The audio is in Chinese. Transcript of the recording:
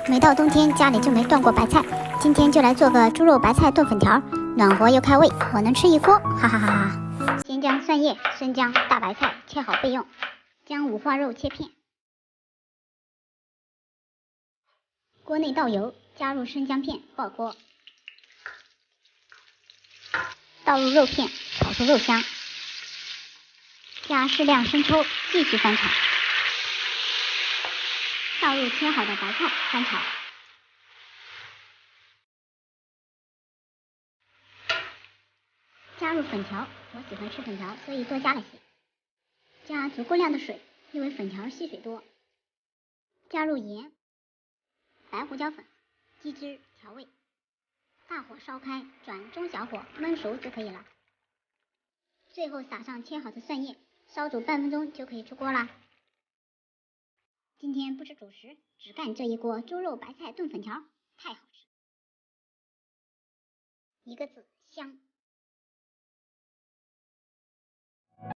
每到冬天家里就没断过白菜，今天就来做个猪肉白菜炖粉条，暖和又开胃，我能吃一锅，哈哈哈哈！先将蒜叶、生姜、大白菜切好备用，将五花肉切片。锅内倒油，加入生姜片，爆锅，倒入肉片，炒出肉香，加适量生抽，继续翻炒。倒入切好的白菜，翻炒。加入粉条，我喜欢吃粉条，所以多加了些。加足够量的水，因为粉条吸水多。加入盐、白胡椒粉、鸡汁调味。大火烧开，转中小火焖熟就可以了。最后撒上切好的蒜叶，烧煮半分钟就可以出锅啦。今天不吃主食，只干这一锅猪肉白菜炖粉条，太好吃！一个字，香。